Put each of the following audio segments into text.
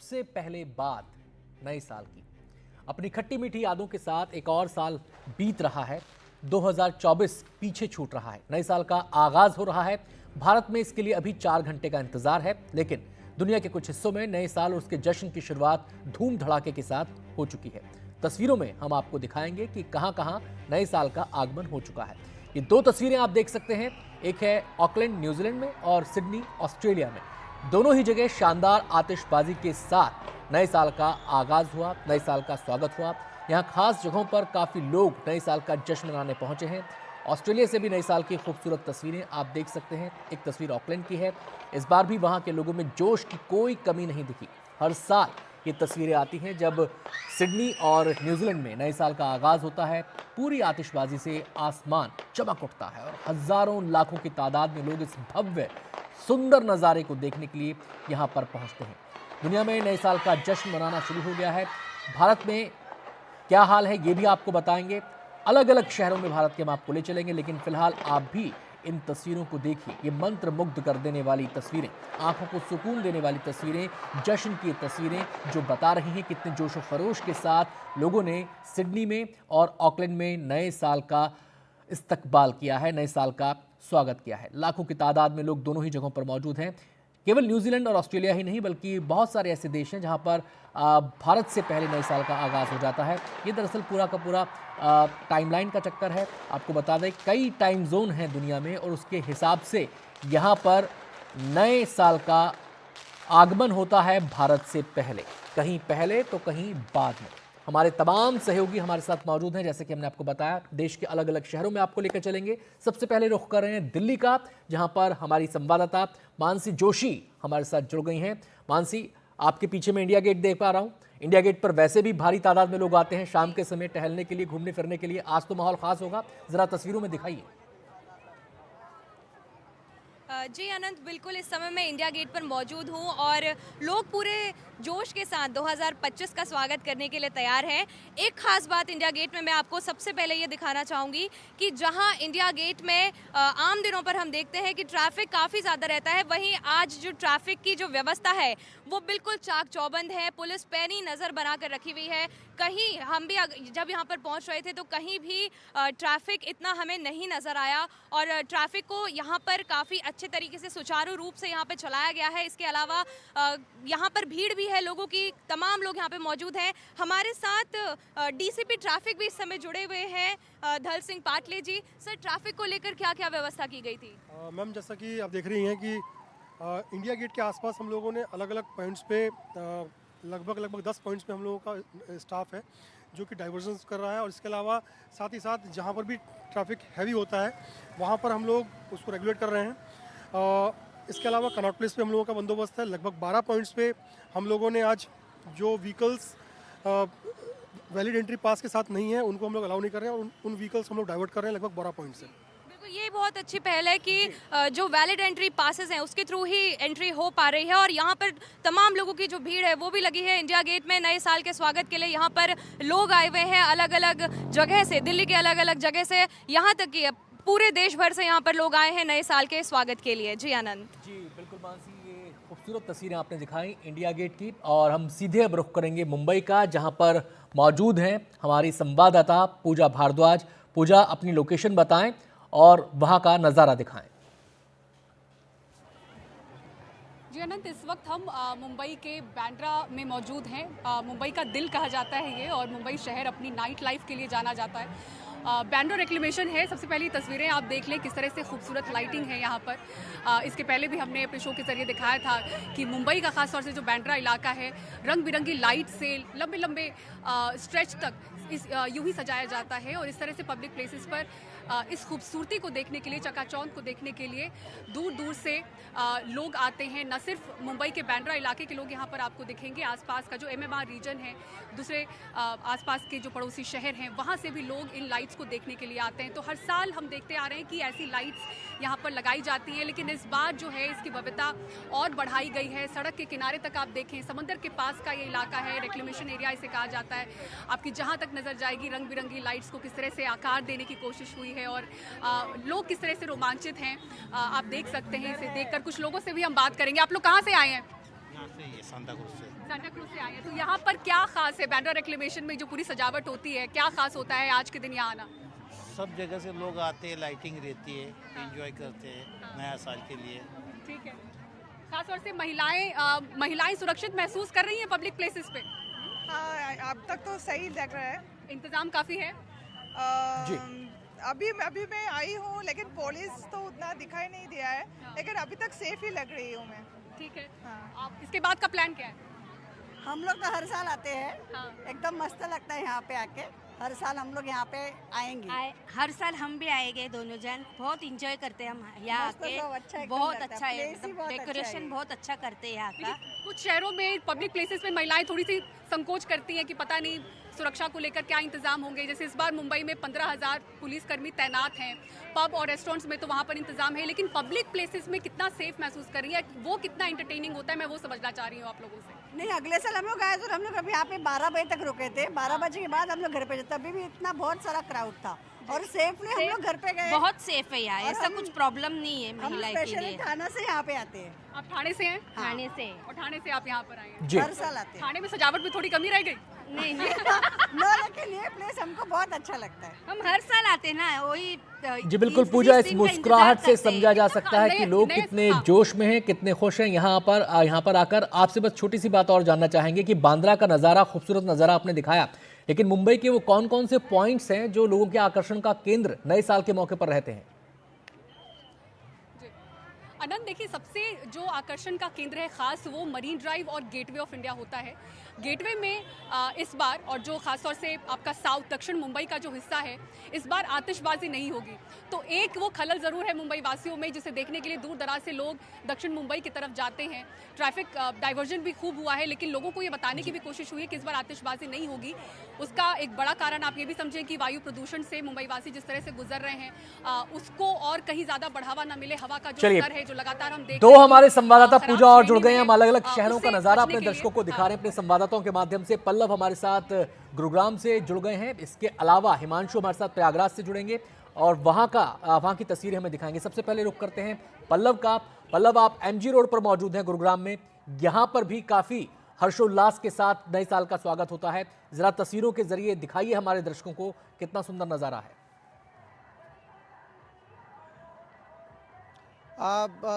सबसे पहले बात नए साल की। अपनी खट्टी मीठी यादों के साथ एक और साल बीत रहा है। 2024 पीछे छूट रहा है। नए साल का आगाज हो रहा है। भारत में इसके लिए अभी 4 घंटे का इंतजार है, लेकिन दुनिया के कुछ हिस्सों में नए साल और उसके जश्न की शुरुआत धूम धड़ाके के साथ हो चुकी है। तस्वीरों में हम आपको दिखाएंगे कि कहां कहां नए साल का आगमन हो चुका है। ये दो तस्वीरें आप देख सकते हैं, एक है ऑकलैंड न्यूजीलैंड में और सिडनी ऑस्ट्रेलिया में। दोनों ही जगह शानदार आतिशबाजी के साथ नए साल का आगाज हुआ, नए साल का स्वागत हुआ। यहाँ खास जगहों पर काफी लोग नए साल का जश्न मनाने पहुंचे हैं। ऑस्ट्रेलिया से भी नए साल की खूबसूरत तस्वीरें आप देख सकते हैं। एक तस्वीर ऑकलैंड की है। इस बार भी वहां के लोगों में जोश की कोई कमी नहीं दिखी। हर साल ये तस्वीरें आती हैं जब सिडनी और न्यूजीलैंड में नए साल का आगाज होता है। पूरी आतिशबाजी से आसमान चमक उठता है और हजारों लाखों की तादाद में लोग इस भव्य सुंदर नज़ारे को देखने के लिए यहाँ पर पहुँचते हैं। दुनिया में नए साल का जश्न मनाना शुरू हो गया है। भारत में क्या हाल है ये भी आपको बताएंगे। अलग अलग शहरों में भारत के हम आपको ले चलेंगे, लेकिन फिलहाल आप भी इन तस्वीरों को देखिए। ये मंत्र मुग्ध कर देने वाली तस्वीरें, आंखों को सुकून देने वाली तस्वीरें, जश्न की तस्वीरें जो बता रही हैं कितने जोशो खरोश के साथ लोगों ने सिडनी में और ऑकलैंड में नए साल का इस्तकबाल किया है, नए साल का स्वागत किया है। लाखों की तादाद में लोग दोनों ही जगहों पर मौजूद हैं। केवल न्यूजीलैंड और ऑस्ट्रेलिया ही नहीं, बल्कि बहुत सारे ऐसे देश हैं जहां पर भारत से पहले नए साल का आगाज़ हो जाता है। ये दरअसल पूरा का पूरा टाइमलाइन का चक्कर है। आपको बता दें कई टाइम जोन हैं दुनिया में और उसके हिसाब से यहाँ पर नए साल का आगमन होता है भारत से पहले, कहीं पहले तो कहीं बाद में। हमारे तमाम सहयोगी हमारे साथ मौजूद हैं, जैसे कि हमने आपको बताया देश के अलग अलग शहरों में आपको लेकर चलेंगे। सबसे पहले रुख कर रहे हैं दिल्ली का, जहां पर हमारी संवाददाता मानसी जोशी हमारे साथ जुड़ गई हैं। मानसी, आपके पीछे मैं इंडिया गेट देख पा रहा हूं। इंडिया गेट पर वैसे भी भारी तादाद में लोग आते हैं शाम के समय टहलने के लिए, घूमने फिरने के लिए। आज तो माहौल खास होगा, जरा तस्वीरों में दिखाइए। जी अनंत, बिल्कुल इस समय मैं इंडिया गेट पर मौजूद हूं और लोग पूरे जोश के साथ 2025 का स्वागत करने के लिए तैयार हैं। एक खास बात इंडिया गेट में मैं आपको सबसे पहले ये दिखाना चाहूँगी कि जहां इंडिया गेट में आम दिनों पर हम देखते हैं कि ट्रैफिक काफ़ी ज़्यादा रहता है, वहीं आज जो ट्रैफिक की जो व्यवस्था है वो बिल्कुल चाक चौबंद है। पुलिस पैनी नज़र बना कर रखी हुई है। कहीं हम भी जब यहाँ पर पहुँच रहे थे तो कहीं भी ट्रैफिक इतना हमें नहीं नज़र आया और ट्रैफिक को यहाँ पर काफ़ी अच्छे तरीके से सुचारू रूप से यहाँ पे चलाया गया है। इसके अलावा यहाँ पर भीड़ भी है लोगों की, तमाम लोग यहाँ पे मौजूद हैं। हमारे साथ डीसीपी ट्रैफिक भी इस समय जुड़े हुए हैं, धल सिंह पाटले जी। सर, ट्रैफिक को लेकर क्या क्या व्यवस्था की गई थी? मैम, जैसा कि आप देख रही हैं कि इंडिया गेट के आसपास हम लोगों ने अलग अलग पॉइंट्स पे लगभग 10 पॉइंट्स पे हम लोगों का स्टाफ है जो कि डाइवर्जन कर रहा है। और इसके अलावा साथ ही साथ जहाँ पर भी ट्रैफिक हैवी होता है वहाँ पर हम लोग उसको रेगुलेट कर रहे हैं। इसके अलावा कनॉट प्लेस पे हम लोगों का बंदोबस्त है। लगभग 12 पॉइंट्स पे हम लोगों ने आज जो व्हीकल्स वैलिड एंट्री पास के साथ नहीं है उनको हम लोग अलाउ नहीं कर रहे हैं और उन व्हीकल्स हम लोग डाइवर्ट कर रहे हैं लगभग 12 पॉइंट से। बिल्कुल, ये बहुत अच्छी पहल है कि जो वैलिड एंट्री पासेस हैं उसके थ्रू ही एंट्री हो पा रही है और यहाँ पर तमाम लोगों की जो भीड़ है वो भी लगी है। इंडिया गेट में नए साल के स्वागत के लिए यहाँ पर लोग आए हुए हैं अलग अलग जगह से, दिल्ली के अलग अलग जगह से, यहाँ तक कि पूरे देश भर से यहाँ पर लोग आए हैं नए साल के स्वागत के लिए। जी आनंद। जी बिल्कुल मानसी, ये खूबसूरत तस्वीरें आपने दिखाई इंडिया गेट की। और हम सीधे अब रुख करेंगे मुंबई का, जहां पर मौजूद हैं हमारी संवाददाता पूजा भारद्वाज। पूजा, अपनी लोकेशन बताएं और वहां का नज़ारा दिखाएं। जी अनंत, इस वक्त हम मुंबई के बांद्रा में मौजूद हैं। मुंबई का दिल कहा जाता है ये, और मुंबई शहर अपनी नाइट लाइफ के लिए जाना जाता है। बांद्रा रिक्लेमेशन है। सबसे पहली तस्वीरें आप देख लें किस तरह से खूबसूरत लाइटिंग है यहाँ पर। इसके पहले भी हमने अपने शो के जरिए दिखाया था कि मुंबई का खास तौर से जो बांद्रा इलाका है रंग बिरंगी लाइट से लंबे लंबे स्ट्रेच तक यूं ही सजाया जाता है। और इस तरह से पब्लिक प्लेसेस पर इस खूबसूरती को देखने के लिए, चकाचौंध को देखने के लिए दूर दूर से लोग आते हैं। न सिर्फ मुंबई के बांद्रा इलाके के लोग यहाँ पर आपको दिखेंगे, आसपास का जो MMR रीजन है, दूसरे आसपास के जो पड़ोसी शहर हैं वहाँ से भी लोग इन लाइट्स को देखने के लिए आते हैं। तो हर साल हम देखते आ रहे हैं कि ऐसी लाइट्स यहाँ पर लगाई जाती हैं, लेकिन इस बार जो है इसकी भव्यता और बढ़ाई गई है। सड़क के किनारे तक आप देखें, समंदर के पास का ये इलाका है, रिक्लेमेशन एरिया इसे कहा जाता है। आपकी जहाँ तक नज़र जाएगी रंग बिरंगी लाइट्स को किस तरह से आकार देने की कोशिश हुई है और लोग किस तरह से रोमांचित हैं आप देख सकते हैं। इसे देखकर कुछ लोगों से भी हम बात करेंगे। आप लोग कहाँ से आए हैं? यहाँ से, सांता क्रूज से। सांता क्रूज से आए हैं, तो यहाँ पर क्या खास है बैंड्रा रिक्लेमेशन में जो पूरी सजावट होती है, क्या खास होता है आज के दिन यहाँ आना? सब जगह से लोग आते हैं, लाइटिंग रहती है, एंजॉय करते हैं नया साल के लिए। ठीक है, खासतौर से महिलाएं सुरक्षित महसूस कर रही हैं पब्लिक प्लेसेस पे? हाँ, अब तक तो सही लग रहा है। इंतजाम काफी है? जी। अभी मैं आई हूँ, लेकिन पुलिस तो उतना दिखाई नहीं दिया है, लेकिन अभी तक सेफ ही लग रही हूँ मैं। ठीक है। हाँ। आप इसके बाद का प्लान क्या है? हम लोग तो हर साल आते हैं, हाँ। एकदम मस्त लगता है यहाँ पे आके। हर साल हम लोग यहाँ पे आएंगे। हर साल हम भी आएंगे, दोनों जन बहुत इंजॉय करते हैं हम यहाँ मस्त सब अच्छा आके। एकदम बहुत लगता है, अच्छा है, place ही बहुत अच्छा डेकोरेशन है। बहुत अच्छा करते हैं यहाँ का। लेकिन कुछ शहरों में पब्लिक प्लेसेस में महिलाएं थोड़ी सी संकोच करती हैं कि पता नहीं सुरक्षा को लेकर क्या इंतजाम होंगे। जैसे इस बार मुंबई में 15,000 पुलिसकर्मी तैनात हैं, पब और रेस्टोरेंट्स में तो वहाँ पर इंतजाम है, लेकिन पब्लिक प्लेसेस में कितना सेफ महसूस कर रही है, वो कितना एंटरटेनिंग होता है, मैं वो समझना चाह रही हूँ आप लोगों से। नहीं, अगले साल हम लोग आए तो हम लोग अभी यहाँ पे 12 बजे तक रुके थे। 12 बजे के बाद हम लोग घर पे गए, तभी भी इतना बहुत सारा क्राउड था और सेफली हम लोग घर पे गए। बहुत सेफ है यहाँ, और ऐसा हम- कुछ प्रॉब्लम नहीं है हम महिला के स्पेशली लिए। थाना से यहाँ पे आते हैं, आप थाने से हैं? थाने से और थाने से आप यहाँ पर आए हैं। जी हर साल आते हैं। थाने में सजावट में थोड़ी कमी रह गई? नहीं नो, लेकिन ये प्लेस हमको बहुत अच्छा लगता है। हम हर साल आते हैं ना, वही जी बिल्कुल पूजा, इस मुस्कुराहट से समझा जा सकता है कि नए- लोग नए- कितने हाँ। जोश में हैं, कितने खुश हैं यहाँ पर आकर। आपसे बस छोटी सी बात और जानना चाहेंगे कि बांद्रा का नज़ारा, खूबसूरत नज़ारा आपने दिखाया, लेकिन मुंबई के वो कौन कौन से पॉइंट्स हैं जो लोगों के आकर्षण का केंद्र नए साल के मौके पर रहते हैं? अनंत, देखिए सबसे जो आकर्षण का केंद्र है खास, वो मरीन ड्राइव और गेटवे ऑफ इंडिया होता है। गेटवे में इस बार, और जो खासतौर से आपका साउथ दक्षिण मुंबई का जो हिस्सा है, इस बार आतिशबाजी नहीं होगी। तो एक वो खलल ज़रूर है मुंबई वासियों में, जिसे देखने के लिए दूर दराज से लोग दक्षिण मुंबई की तरफ जाते हैं। ट्रैफिक डाइवर्जन भी खूब हुआ है, लेकिन लोगों को ये बताने की भी कोशिश हुई है कि इस बार आतिशबाजी नहीं होगी। उसका एक बड़ा कारण आप ये भी समझें कि वायु प्रदूषण से मुंबई वासी जिस तरह से गुजर रहे हैं, उसको और कहीं ज़्यादा बढ़ावा न मिले। हवा का जो चलिए, स्तर है, जो लगातार हम देख दो रहे हैं, हमारे संवाददाता खराब पूजा और जुड़ श्रेणी गए में हैं। हम है। अलग अलग शहरों का उससे नजारा बचने अपने के लिए- दर्शकों को दिखा रहे हैं अपने संवाददाताओं के माध्यम से। पल्लव हमारे साथ गुरुग्राम से जुड़ गए हैं, इसके अलावा हिमांशु हमारे साथ प्रयागराज से जुड़ेंगे और वहां की तस्वीरें हमें दिखाएंगे। सबसे पहले रुख करते हैं पल्लव का। पल्लव, आप एमजी रोड पर मौजूद हैं गुरुग्राम में, यहाँ पर भी काफी हर्षोल्लास के साथ नए साल का स्वागत होता है। जरा तस्वीरों के जरिए दिखाइए हमारे दर्शकों को कितना सुंदर नजारा है।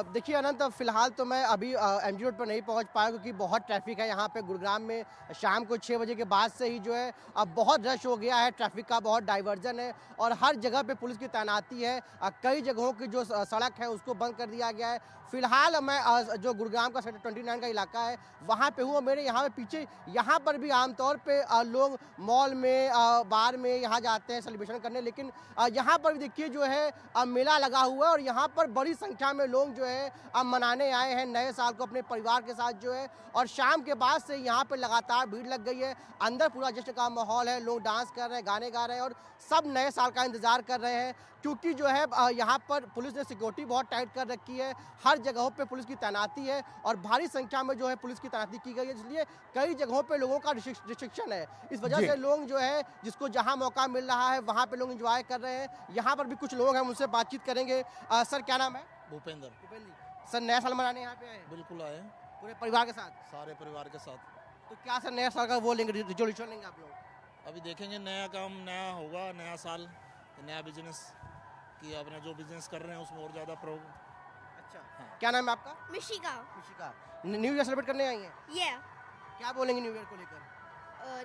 देखिए अनंत, फिलहाल तो मैं अभी एमजी रोड पर नहीं पहुंच पाया क्योंकि बहुत ट्रैफिक है यहाँ पे गुरुग्राम में। शाम को 6 बजे के बाद से ही जो है अब बहुत रश हो गया है, ट्रैफिक का बहुत डाइवर्जन है और हर जगह पे पुलिस की तैनाती है। कई जगहों की जो सड़क है उसको बंद कर दिया गया है। फिलहाल मैं जो गुरुग्राम का सेक्टर 29 का इलाका है वहाँ पे हूँ। मेरे यहाँ पे पीछे यहाँ पर भी आमतौर पे लोग मॉल में, बार में यहाँ जाते हैं सेलिब्रेशन करने, लेकिन यहाँ पर भी देखिए जो है मेला लगा हुआ है और यहाँ पर बड़ी संख्या में लोग जो है मनाने आए हैं नए साल को अपने परिवार के साथ जो है। और शाम के बाद से यहाँ पे लगातार भीड़ लग गई है। अंदर पूरा जश्न का माहौल है, लोग डांस कर रहे हैं, गाने गा रहे हैं और सब नए साल का इंतजार कर रहे हैं क्योंकि जो है यहाँ पर पुलिस ने सिक्योरिटी बहुत टाइट कर रखी है। हर जगहों पे पुलिस की तैनाती है और भारी संख्या में जो है पुलिस की तैनाती की गई है, इसलिए कई जगहों पे लोगों का रिस्ट्रिक्शन है। इस वजह से लोग जो है जिसको जहाँ मौका मिल रहा है वहाँ पे लोग एंजॉय कर रहे हैं। यहाँ पर भी कुछ लोग हैं, उनसे बातचीत करेंगे। सर क्या नाम है? भूपेंद्र। सर नया साल मनाने यहाँ पे आए हैं? बिल्कुल आए, पूरे परिवार के साथ? सारे परिवार के साथ। तो क्या सर नया साल का वो लेंगे, रिजोल्यूशन लेंगे आप लोग? अभी देखेंगे, नया काम नया होगा, नया साल नया बिजनेस कि अपना जो बिजनेस कर रहे हैं उसमें और ज़्यादा अच्छा, क्या नाम है आपका? Mishika. Khushika. New year celebrate करने आई हैं? ये क्या बोलेंगे न्यू ईयर को लेकर?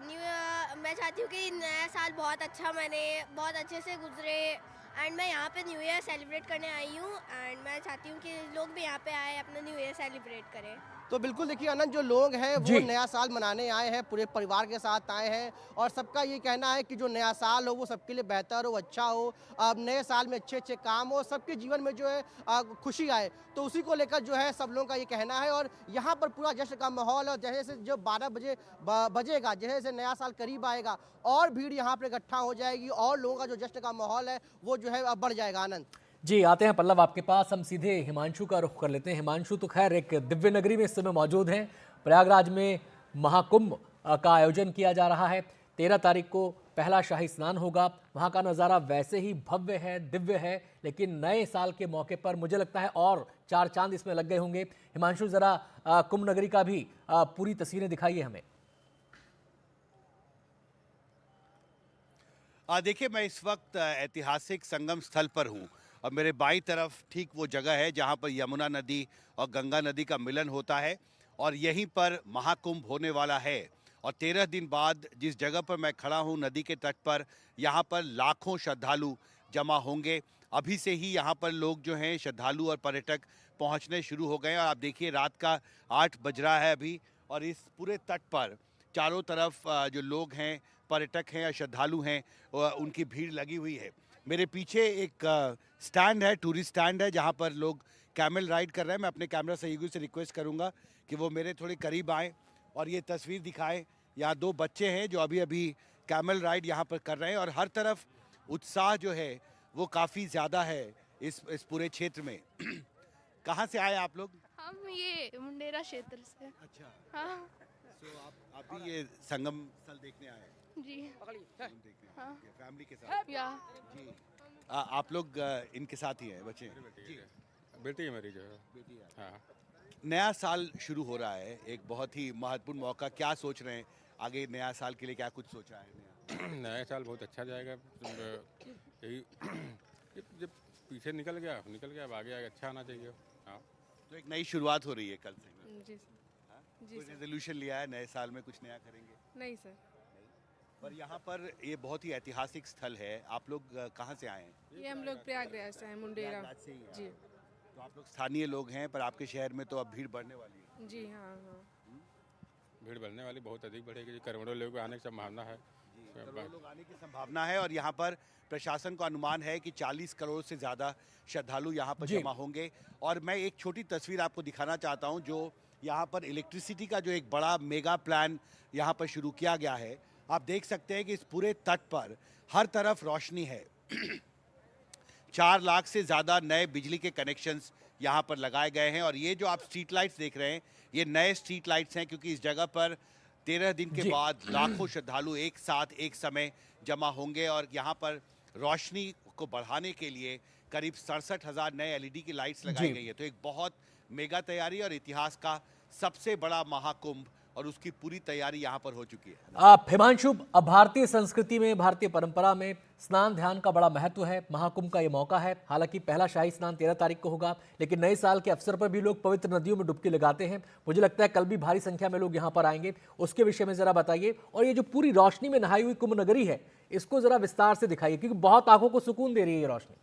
न्यू ईयर मैं चाहती हूँ कि नया साल बहुत अच्छा मने, बहुत अच्छे से गुजरे एंड मैं यहाँ पे न्यू ईयर सेलिब्रेट करने आई हूँ एंड मैं चाहती हूँ कि लोग भी यहाँ पे आए, अपना न्यू ईयर सेलिब्रेट करें। तो बिल्कुल देखिए अनंत, जो लोग हैं वो नया साल मनाने आए हैं, पूरे परिवार के साथ आए हैं और सबका ये कहना है कि जो नया साल हो वो सबके लिए बेहतर हो, अच्छा हो। अब नए साल में अच्छे अच्छे काम हो, सबके जीवन में जो है खुशी आए, तो उसी को लेकर जो है सब लोगों का ये कहना है। और यहाँ पर पूरा जश्न का माहौल है और जैसे जैसे जो 12 बजे बजेगा, जैसे जैसे नया साल करीब आएगा और भीड़ यहाँ पर इकट्ठा हो जाएगी और लोगों का जो जश्न का माहौल है वो जो है बढ़ जाएगा। आनंद जी, आते हैं पल्लव आपके पास। हम सीधे हिमांशु का रुख कर लेते हैं। हिमांशु तो खैर एक दिव्य नगरी में इस समय मौजूद हैं। प्रयागराज में महाकुंभ का आयोजन किया जा रहा है। 13 तारीख को पहला शाही स्नान होगा। वहां का नज़ारा वैसे ही भव्य है, दिव्य है, लेकिन नए साल के मौके पर मुझे लगता है और 4 चांद इसमें लग गए होंगे। हिमांशु, जरा कुंभ नगरी का भी पूरी तस्वीरें दिखाइए हमें। देखिए, मैं इस वक्त ऐतिहासिक संगम स्थल पर हूँ और मेरे बाईं तरफ ठीक वो जगह है जहाँ पर यमुना नदी और गंगा नदी का मिलन होता है और यहीं पर महाकुंभ होने वाला है। और 13 दिन बाद जिस जगह पर मैं खड़ा हूँ नदी के तट पर, यहाँ पर लाखों श्रद्धालु जमा होंगे। अभी से ही यहाँ पर लोग जो हैं श्रद्धालु और पर्यटक पहुँचने शुरू हो गए और आप देखिए रात का 8 बज रहा है अभी और इस पूरे तट पर चारों तरफ जो लोग हैं, पर्यटक हैं या श्रद्धालु हैं, उनकी भीड़ लगी हुई है। मेरे पीछे एक स्टैंड है, टूरिस्ट स्टैंड है, जहाँ पर लोग कैमल राइड कर रहे हैं। मैं अपने कैमरा सहयोगी से रिक्वेस्ट करूँगा कि वो मेरे थोड़े करीब आएँ और ये तस्वीर दिखाएं। यहाँ 2 बच्चे हैं जो अभी अभी कैमल राइड यहाँ पर कर रहे हैं और हर तरफ उत्साह जो है वो काफ़ी ज़्यादा है इस पूरे क्षेत्र में। कहाँ से आए आप लोग? हम ये मुंडेरा क्षेत्र से। अच्छा, हाँ तो आप भी ये संगम स्थल देखने आए हैं? जी। हाँ। फैमिली के साथ? या जी। आप लोग इनके साथ ही हैं बच्चे? जी, बेटी है मेरी जो है। बेटी है। हाँ। नया साल शुरू हो रहा है, एक बहुत ही महत्वपूर्ण मौका। क्या सोच रहे हैं आगे नया साल के लिए, क्या कुछ सोचा है? नया साल बहुत अच्छा जाएगा। यही जब पीछे निकल गया अब आगे अच्छा आना चाहिए। हाँ, तो एक नई शुरुआत हो रही है कल से। जी जी, कोई रेजोल्यूशन लिया है नए साल में कुछ नया करेंगे? नहीं सर। पर यहाँ पर ये बहुत ही ऐतिहासिक स्थल है। आप लोग कहाँ से आए हैं? ये हम लोग प्रयागराज से हैं, मुंडेरा। से ही हैं। जी। तो आप लोग स्थानीय लोग हैं, पर आपके शहर में तो अब भीड़ बढ़ने वाली है। जी हाँ हाँ। भीड़ बढ़ने वाली बहुत अधिक बढ़ेगी। करोड़ों लोग आने की संभावना है। करोड़ों लोग आने की संभावना है और यहाँ पर प्रशासन का अनुमान है कि 40 करोड़ से ज़्यादा श्रद्धालु यहाँ पर जमा होंगे। और मैं एक छोटी तस्वीर आपको दिखाना चाहता हूँ जो यहाँ पर इलेक्ट्रिसिटी का जो एक बड़ा मेगा प्लान यहाँ पर शुरू किया गया है। आप देख सकते हैं कि इस पूरे तट पर हर तरफ रोशनी है। 4 लाख से ज़्यादा नए बिजली के कनेक्शंस यहाँ पर लगाए गए हैं और ये जो आप स्ट्रीट लाइट्स देख रहे हैं ये नए स्ट्रीट लाइट्स हैं, क्योंकि इस जगह पर 13 दिन के बाद लाखों श्रद्धालु एक साथ एक समय जमा होंगे और यहाँ पर रोशनी को बढ़ाने के लिए करीब 67,000 नए LED की लाइट्स लगाई गई है। तो एक बहुत मेगा तैयारी और इतिहास का सबसे बड़ा महाकुंभ और उसकी पूरी तैयारी यहाँ पर हो चुकी है। हिमांशु, अब भारतीय संस्कृति में, भारतीय परंपरा में स्नान ध्यान का बड़ा महत्व है। महाकुंभ का ये मौका है। हालांकि पहला शाही स्नान 13 तारीख को होगा, लेकिन नए साल के अवसर पर भी लोग पवित्र नदियों में डुबकी लगाते हैं। मुझे लगता है कल भी भारी संख्या में लोग यहाँ पर आएंगे। उसके विषय में जरा बताइए। और ये जो पूरी रोशनी में नहाई हुई कुंभ नगरी है, इसको जरा विस्तार से दिखाइए, क्योंकि बहुत आंखों को सुकून दे रही है ये रोशनी।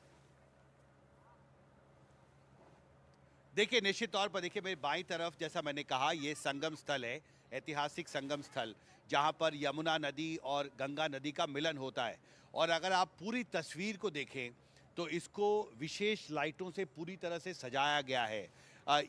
देखिए, निश्चित तौर पर देखिए मेरी बाईं तरफ, जैसा मैंने कहा, ये संगम स्थल है, ऐतिहासिक संगम स्थल, जहां पर यमुना नदी और गंगा नदी का मिलन होता है। और अगर आप पूरी तस्वीर को देखें तो इसको विशेष लाइटों से पूरी तरह से सजाया गया है।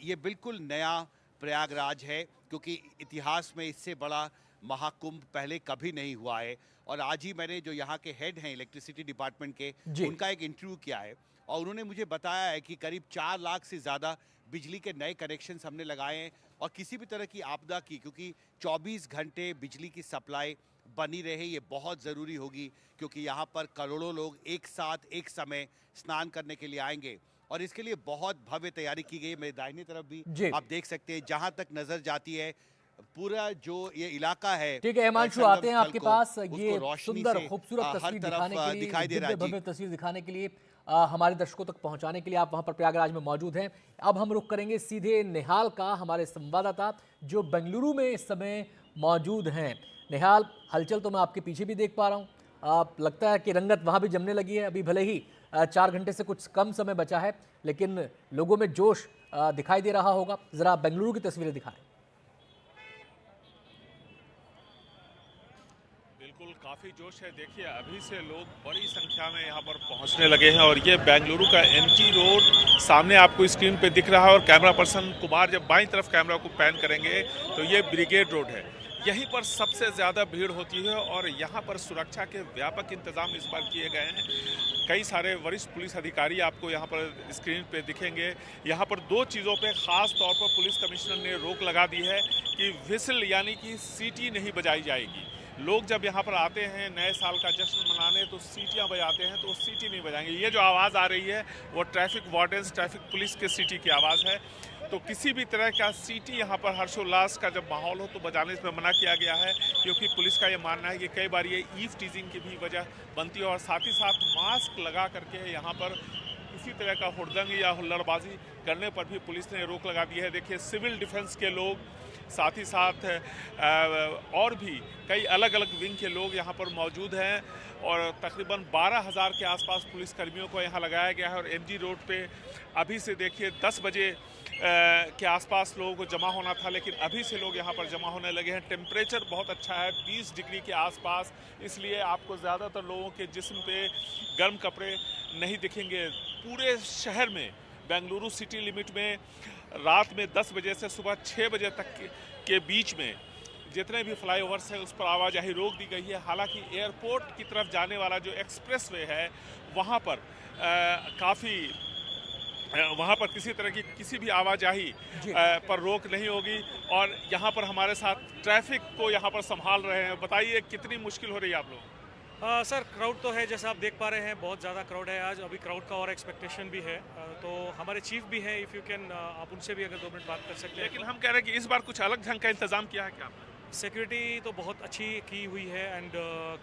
ये बिल्कुल नया प्रयागराज है, क्योंकि इतिहास में इससे बड़ा महाकुंभ पहले कभी नहीं हुआ है। और आज ही मैंने जो यहाँ के हेड हैं इलेक्ट्रिसिटी डिपार्टमेंट के, उनका एक इंटरव्यू किया है और उन्होंने मुझे बताया है कि करीब 4 लाख से ज़्यादा बिजली के नए कनेक्शंस हमने लगाए हैं और किसी भी तरह की आपदा की, क्योंकि 24 घंटे बिजली की सप्लाई बनी रहे, ये बहुत ज़रूरी होगी, क्योंकि यहाँ पर करोड़ों लोग एक साथ एक समय स्नान करने के लिए आएंगे और इसके लिए बहुत भव्य तैयारी की गई है। मेरे दाहिनी तरफ भी आप देख सकते हैं, जहाँ तक नज़र जाती है पूरा जो ये इलाका है। ठीक है हिमांशु, आते हैं आपके पास ये सुंदर खूबसूरत तस्वीर दिखाने के लिए, दिखाई दे रहा है, भव्य तस्वीर दिखाने के लिए, हमारे दर्शकों तक पहुंचाने के लिए। आप वहां पर प्रयागराज में मौजूद हैं। अब हम रुख करेंगे सीधे निहाल का, हमारे संवाददाता जो बेंगलुरु में इस समय मौजूद हैं। निहाल, हलचल तो मैं आपके पीछे भी देख पा रहा हूँ। लगता है कि रंगत वहाँ भी जमने लगी है। अभी भले ही 4 घंटे से कुछ कम समय बचा है, लेकिन लोगों में जोश दिखाई दे रहा होगा। ज़रा बेंगलुरु की तस्वीरें दिखाएं। बिल्कुल, काफ़ी जोश है। देखिए, अभी से लोग बड़ी संख्या में यहाँ पर पहुँचने लगे हैं और ये बेंगलुरु का एमजी रोड सामने आपको स्क्रीन पे दिख रहा है। और कैमरा पर्सन कुमार जब बाईं तरफ कैमरा को पैन करेंगे तो ये ब्रिगेड रोड है, यहीं पर सबसे ज़्यादा भीड़ होती है और यहाँ पर सुरक्षा के व्यापक इंतजाम इस बार किए गए हैं। कई सारे वरिष्ठ पुलिस अधिकारी आपको यहाँ पर स्क्रीन पे दिखेंगे। यहाँ पर 2 चीज़ों पे ख़ास तौर पर पुलिस कमिश्नर ने रोक लगा दी है कि विसल यानी कि सीटी नहीं बजाई जाएगी। लोग जब यहाँ पर आते हैं नए साल का जश्न मनाने तो सीटियाँ बजाते हैं, तो वो सीटी नहीं बजाएंगे। ये जो आवाज़ आ रही है वो ट्रैफिक वार्डन्स, ट्रैफिक पुलिस के सीटी की आवाज़ है। तो किसी भी तरह का सीटी यहाँ पर हर्षोल्लास का जब माहौल हो तो बजाने से मना किया गया है, क्योंकि पुलिस का ये मानना है कि कई बार ये ईव टीजिंग की भी वजह बनती है। और साथ ही साथ मास्क लगा करके यहाँ पर किसी तरह का हुड़दंग या हुल्लड़बाजी करने पर भी पुलिस ने रोक लगा दी है। देखिए, सिविल डिफेंस के लोग, साथ ही साथ और भी कई अलग अलग विंग के लोग यहाँ पर मौजूद हैं और तकरीबन 12,000 के आसपास पुलिस कर्मियों को यहाँ लगाया गया है। और एमजी रोड पे अभी से देखिए 10 बजे के आसपास लोगों को जमा होना था, लेकिन अभी से लोग यहाँ पर जमा होने लगे हैं। टेम्परेचर बहुत अच्छा है, 20 डिग्री के आसपास, इसलिए आपको ज़्यादातर लोगों के जिस्म पे गर्म कपड़े नहीं दिखेंगे। पूरे शहर में, बेंगलुरु सिटी लिमिट में रात में 10 बजे से सुबह 6 बजे तक के बीच में जितने भी फ्लाईओवर्स हैं उस पर आवाजाही रोक दी गई है। हालांकि एयरपोर्ट की तरफ जाने वाला जो एक्सप्रेसवे है वहाँ पर वहाँ पर किसी तरह की किसी भी आवाजाही पर रोक नहीं होगी। और यहाँ पर हमारे साथ ट्रैफिक को यहाँ पर संभाल रहे हैं। बताइए कितनी मुश्किल हो रही है आप लोग? सर, क्राउड तो है, जैसा आप देख पा रहे हैं, बहुत ज़्यादा क्राउड है आज। अभी क्राउड का और एक्सपेक्टेशन भी है। तो हमारे चीफ भी हैं, इफ़ यू कैन आप उनसे भी अगर 2 मिनट बात कर सकते हैं। लेकिन हम कह रहे हैं कि इस बार कुछ अलग ढंग का इंतजाम किया है क्या आपने? सिक्योरिटी तो बहुत अच्छी की हुई है एंड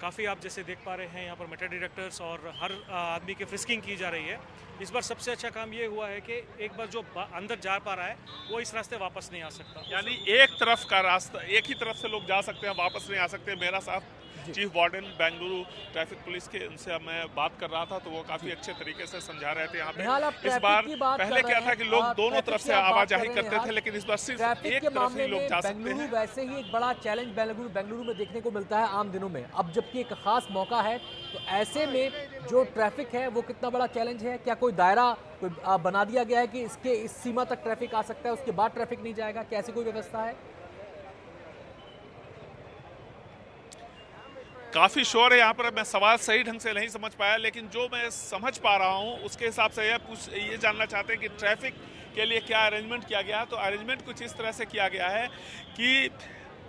काफ़ी आप जैसे देख पा रहे हैं यहाँ पर मेटल डिटेक्टर्स और हर आदमी की फ्रिस्किंग की जा रही है। इस बार सबसे अच्छा काम ये हुआ है कि एक बार जो अंदर जा पा रहा है वो इस रास्ते वापस नहीं आ सकता। यानी एक तरफ का रास्ता, एक ही तरफ से लोग जा सकते हैं, वापस नहीं आ सकते। मेरा साथ chief warden Bengaluru traffic police के, उनसे मैं बात कर रहा था तो वो काफी अच्छे तरीके से समझा रहे थे यहाँ पे। इस बार पहले क्या था कि लोग दोनों तरफ से आवाजाही करते थे, लेकिन इस बार सिर्फ एक तरफ से लोग जा सकते हैं। वैसे ही एक बड़ा चैलेंज बेंगलुरु में देखने को मिलता है आम दिनों में। अब जबकि एक खास मौका है तो ऐसे में जो ट्रैफिक है वो कितना बड़ा चैलेंज है? क्या कोई दायरा बना दिया गया है कि इसके इस सीमा तक ट्रैफिक आ सकता है, उसके बाद ट्रैफिक नहीं जाएगा? क्या ऐसी कोई व्यवस्था है? काफ़ी शोर है यहाँ पर। मैं सवाल सही ढंग से नहीं समझ पाया, लेकिन जो मैं समझ पा रहा हूँ उसके हिसाब से ये जानना चाहते हैं कि ट्रैफिक के लिए क्या अरेंजमेंट किया गया है। तो अरेंजमेंट कुछ इस तरह से किया गया है कि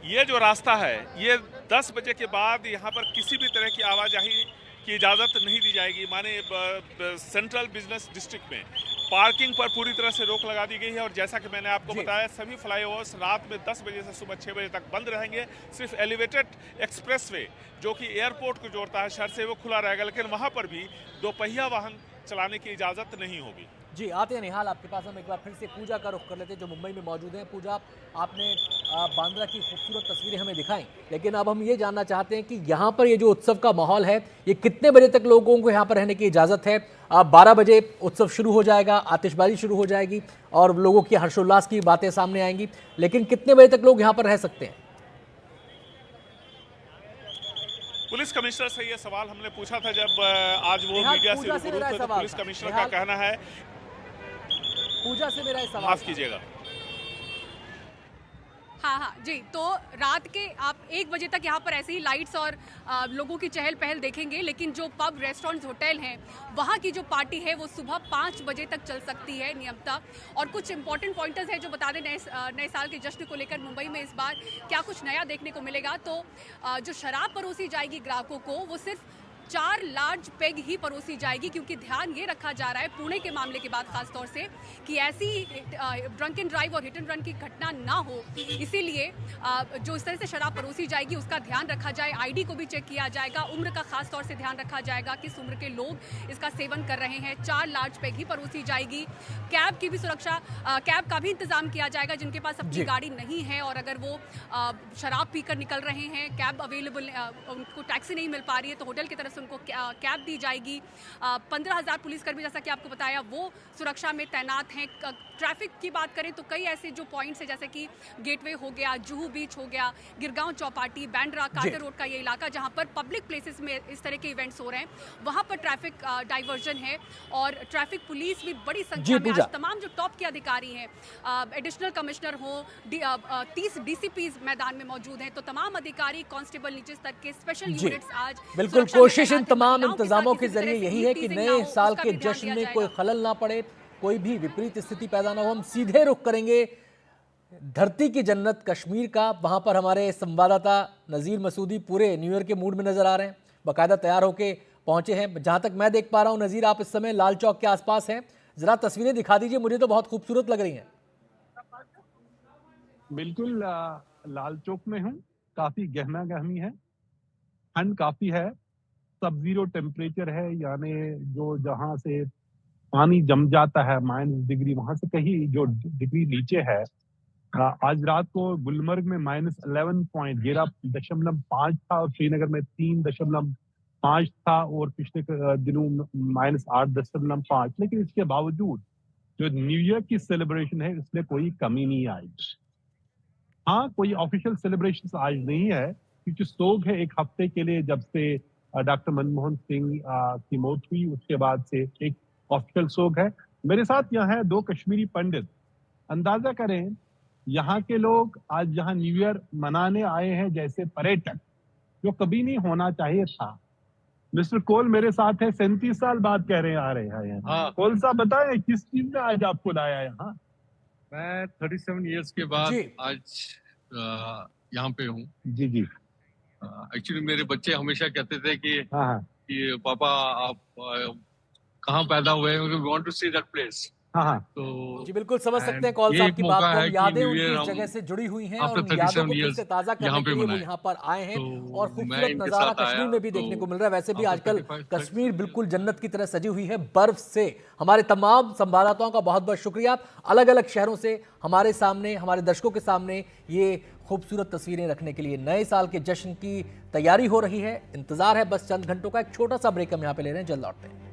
ये जो रास्ता है ये 10 बजे के बाद यहाँ पर किसी भी तरह की आवाजाही की इजाज़त नहीं दी जाएगी। माने सेंट्रल बिजनेस डिस्ट्रिक्ट में पार्किंग पर पूरी तरह से रोक लगा दी गई है। और जैसा कि मैंने आपको बताया, सभी फ्लाईओवर्स रात में 10 बजे से सुबह 6 बजे तक बंद रहेंगे। सिर्फ एलिवेटेड एक्सप्रेसवे जो कि एयरपोर्ट को जोड़ता है शहर से, वो खुला रहेगा, लेकिन वहाँ पर भी 2 पहिया वाहन चलाने की इजाज़त नहीं होगी। जी, आते हैं निहाल आपके पास। हम एक बार फिर से पूजा का रुख कर लेते हैं जो मुंबई में मौजूद हैं। पूजा, आपने बांद्रा की खूबसूरत तस्वीरें हमें दिखाई, लेकिन अब हम ये जानना चाहते हैं कि यहाँ पर ये जो उत्सव का माहौल है ये कितने बजे तक लोगों को यहाँ पर रहने की इजाज़त है? 12 बजे उत्सव शुरू हो जाएगा, आतिशबाजी शुरू हो जाएगी और लोगों की हर्षोल्लास की बातें सामने आएंगी, लेकिन कितने बजे तक लोग यहाँ पर रह सकते हैं? पुलिस कमिश्नर से ये सवाल हमने पूछा था जब आज वो मीडिया से रूबरू थे, तो पुलिस कमिश्नर का कहना है, पूजा से मेरा सवाल, माफ कीजिएगा। हाँ जी, तो रात के आप 1 बजे तक यहाँ पर ऐसे ही लाइट्स और लोगों की चहल पहल देखेंगे, लेकिन जो पब, रेस्टोरेंट्स, होटल हैं वहाँ की जो पार्टी है वो सुबह 5 बजे तक चल सकती है नियमतः। और कुछ इंपॉर्टेंट पॉइंटर्स हैं जो बता दें नए साल के जश्न को लेकर मुंबई में इस बार क्या कुछ नया देखने को मिलेगा। तो जो शराब परोसी जाएगी ग्राहकों को वो सिर्फ 4 लार्ज पेग ही परोसी जाएगी, क्योंकि ध्यान ये रखा जा रहा है पुणे के मामले के बाद खास तौर से कि ऐसी ड्रंक एंड ड्राइव और हिट एंड रन की घटना ना हो, इसीलिए जो इस तरह से शराब परोसी जाएगी उसका ध्यान रखा जाए। आईडी को भी चेक किया जाएगा, उम्र का खास तौर से ध्यान रखा जाएगा, किस उम्र के लोग इसका सेवन कर रहे हैं। 4 लार्ज पेग ही परोसी जाएगी। कैब की भी सुरक्षा, कैब का भी इंतजाम किया जाएगा जिनके पास अपनी गाड़ी नहीं है और अगर वो शराब पीकर निकल रहे हैं, कैब अवेलेबल, उनको टैक्सी नहीं मिल पा रही है तो होटल की तरफ उनको कैब दी जाएगी। 15,000 पुलिसकर्मी, जैसा कि आपको बताया, वो सुरक्षा में तैनात हैं। ट्रैफिक की बात करें तो कई ऐसे जो पॉइंट्स हैं जैसे कि गेटवे हो गया, जुहू बीच हो गया, गिरगांव चौपाटी, बैंड्रा, कार्टर रोड का ये इलाका जहां पर पब्लिक प्लेसेस में इस तरह के इवेंट्स हो रहे हैं, वहां पर ट्रैफिक डाइवर्जन है। और ट्रैफिक पुलिस भी बड़ी संख्या में, आज तमाम जो टॉप के अधिकारी हैं, एडिशनल कमिश्नर हो, 30 DCPs मैदान में मौजूद हैं, तो तमाम अधिकारी, कांस्टेबल, नीचे स्तर के स्पेशल यूनिट्स आज बिल्कुल कोशिश इन तमाम इंतजामों के जरिए यही है कि नए साल के जश्न में कोई खलल ना पड़े, कोई भी विपरीत स्थिति पैदा ना हो। हम सीधे रुख करेंगे धरती की जन्नत कश्मीर का, वहां पर हमारे संवाददाता नज़ीर मसूदी पूरे न्यू ईयर के मूड में नजर आ रहे हैं, बाकायदा तैयार होके पहुंचे हैं। जहां तक मैं देख पा रहा हूं नज़ीर, आप इस समय लाल चौक के आसपास हैं, जरा तस्वीरें दिखा दीजिए, मुझे तो बहुत खूबसूरत लग रही हैं। बिल्कुल लाल चौक में हूँ, काफी गहमा गहमी है, ठंड काफी है, सब जीरो टेम्परेचर है, यानी जो जहां से पानी जम जाता है -डिग्री, वहां से कहीं जो डिग्री नीचे है। आज रात को गुलमर्ग में -11.5 था और श्रीनगर में 3.5 था और पिछले दिनों -8.5। लेकिन इसके बावजूद जो न्यू ईयर की सेलिब्रेशन है इसमें कोई कमी नहीं आई। हाँ, कोई ऑफिशियल सेलिब्रेशन आज नहीं है क्योंकि सोग है एक हफ्ते के लिए, जब से डॉक्टर मनमोहन सिंह की मौत हुई उसके बाद से एक ऑफिशियल सोग है। मेरे साथ यहाँ है 2 कश्मीरी पंडित। अंदाजा करें यहाँ के लोग आज यहाँ न्यू ईयर मनाने आए हैं जैसे पर्यटक, जो कभी नहीं होना चाहिए था। मिस्टर कोल मेरे साथ है, 37 साल बाद कह रहे हैं आ रहे हैं। हाँ। कोल साहब बताएं किस चीज ने आज आपको लाया यहाँ? मैं 37 इयर्स के बाद आज यहाँ पे हूँ। जी जी। एक्चुअली मेरे बच्चे हमेशा कहते थे कि हाँ। कि पापा आप कहाँ पैदा हुए हैं, we want to see that place. हाँ। तो जी बिल्कुल समझ सकते हैं कॉल साहब की बात को, यादें उनकी इस जगह से जुड़ी हुई हैं और उन यादों को फिर से ताजा करने के लिए वो यहाँ पर आए हैं और खूबसूरत नजारा कश्मीर में भी देखने को मिल रहा है। वैसे भी आजकल कश्मीर बिल्कुल जन्नत की तरह सजी हुई है बर्फ से। हमारे तमाम संवाददाताओं का बहुत बहुत शुक्रिया, अलग अलग शहरों से हमारे सामने, हमारे दर्शकों के सामने ये खूबसूरत तस्वीरें रखने के लिए। नए साल के जश्न की तैयारी हो रही है, इंतजार है बस चंद घंटों का। एक छोटा सा ब्रेक हम यहाँ पे ले रहे हैं, जल्द लौटते हैं।